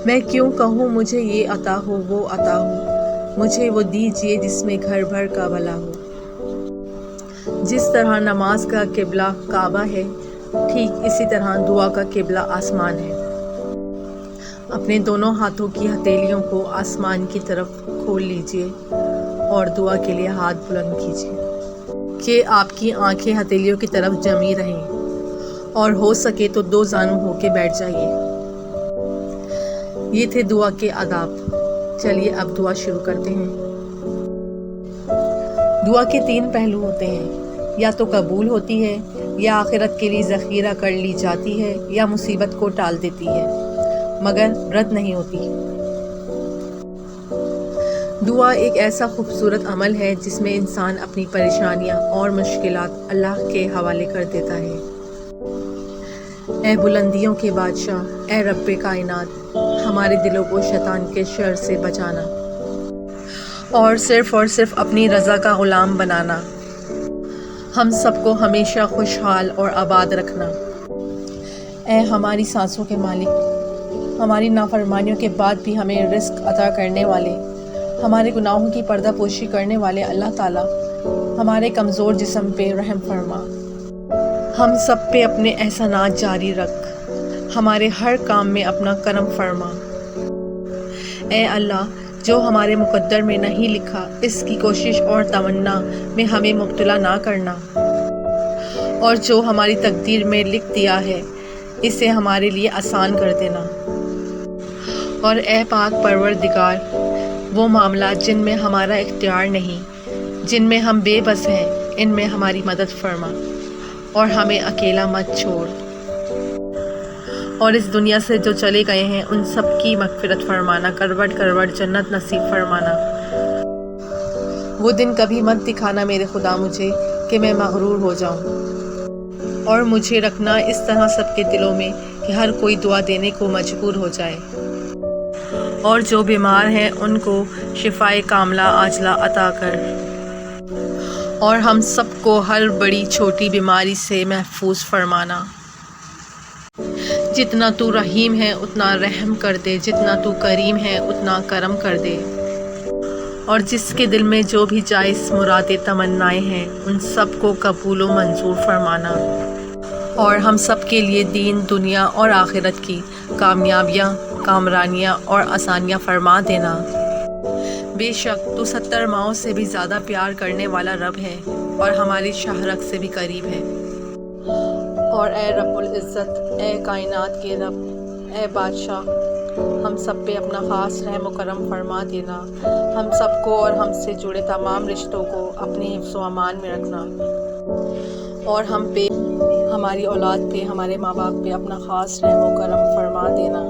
میں کیوں کہوں مجھے یہ عطا ہو وہ عطا ہو، مجھے وہ دیجیے جس میں گھر بھر کا بھلا ہو۔ جس طرح نماز کا قبلہ کعبہ ہے، ٹھیک اسی طرح دعا کا قبلہ آسمان ہے۔ اپنے دونوں ہاتھوں کی ہتھیلیوں کو آسمان کی طرف کھول لیجیے اور دعا کے لیے ہاتھ بلند کیجیے کہ آپ کی آنکھیں ہتھیلیوں کی طرف جمی رہیں، اور ہو سکے تو دو زانو ہو کے بیٹھ جائیے۔ یہ تھے دعا کے آداب۔ چلیے اب دعا شروع کرتے ہیں۔ دعا کے 3 پہلو ہوتے ہیں، یا تو قبول ہوتی ہے، یا آخرت کے لیے ذخیرہ کر لی جاتی ہے، یا مصیبت کو ٹال دیتی ہے، مگر رد نہیں ہوتی۔ دعا ایک ایسا خوبصورت عمل ہے جس میں انسان اپنی پریشانیاں اور مشکلات اللہ کے حوالے کر دیتا ہے۔ اے بلندیوں کے بادشاہ، اے رب کائنات، ہمارے دلوں کو شیطان کے شر سے بچانا اور صرف اپنی رضا کا غلام بنانا، ہم سب کو ہمیشہ خوشحال اور آباد رکھنا۔ اے ہماری سانسوں کے مالک، ہماری نافرمانیوں کے بعد بھی ہمیں رزق عطا کرنے والے، ہمارے گناہوں کی پردہ پوشی کرنے والے اللہ تعالیٰ، ہمارے کمزور جسم پہ رحم فرما، ہم سب پہ اپنے احسانات جاری رکھ، ہمارے ہر کام میں اپنا کرم فرما۔ اے اللہ، جو ہمارے مقدر میں نہیں لکھا اس کی کوشش اور تمنا میں ہمیں مبتلا نہ کرنا، اور جو ہماری تقدیر میں لکھ دیا ہے اسے ہمارے لیے آسان کر دینا۔ اور اے پاک پروردگار، وہ معاملات جن میں ہمارا اختیار نہیں، جن میں ہم بے بس ہیں، ان میں ہماری مدد فرما اور ہمیں اکیلا مت چھوڑ، اور اس دنیا سے جو چلے گئے ہیں ان سب کی مغفرت فرمانا، کروٹ کروٹ جنت نصیب فرمانا۔ وہ دن کبھی مت دکھانا میرے خدا مجھے کہ میں مغرور ہو جاؤں، اور مجھے رکھنا اس طرح سب کے دلوں میں کہ ہر کوئی دعا دینے کو مجبور ہو جائے، اور جو بیمار ہیں ان کو شفائے کاملہ عاجلہ عطا کر، اور ہم سب کو ہر بڑی چھوٹی بیماری سے محفوظ فرمانا۔ جتنا تو رحیم ہے اتنا رحم کر دے، جتنا تو کریم ہے اتنا کرم کر دے، اور جس کے دل میں جو بھی جائز مرادیں تمنائیں ہیں ان سب کو قبول و منظور فرمانا، اور ہم سب کے لیے دین دنیا اور آخرت کی کامیابیاں، کامرانیاں اور آسانیاں فرما دینا۔ بے شک تو 70 ماؤں سے بھی زیادہ پیار کرنے والا رب ہے، اور ہماری شہرک سے بھی قریب ہے۔ اور اے رب العزت، اے کائنات کے رب، اے بادشاہ، ہم سب پہ اپنا خاص رحم و کرم فرما دینا، ہم سب کو اور ہم سے جڑے تمام رشتوں کو اپنے حفظ و امان میں رکھنا، اور ہم پہ، ہماری اولاد پہ، ہمارے ماں باپ پہ اپنا خاص رحم و کرم فرما دینا۔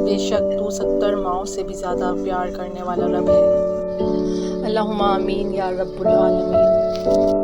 بے شک تو 70 ماؤں سے بھی زیادہ پیار کرنے والا رب ہے۔ اللہم آمین یا رب العالمین۔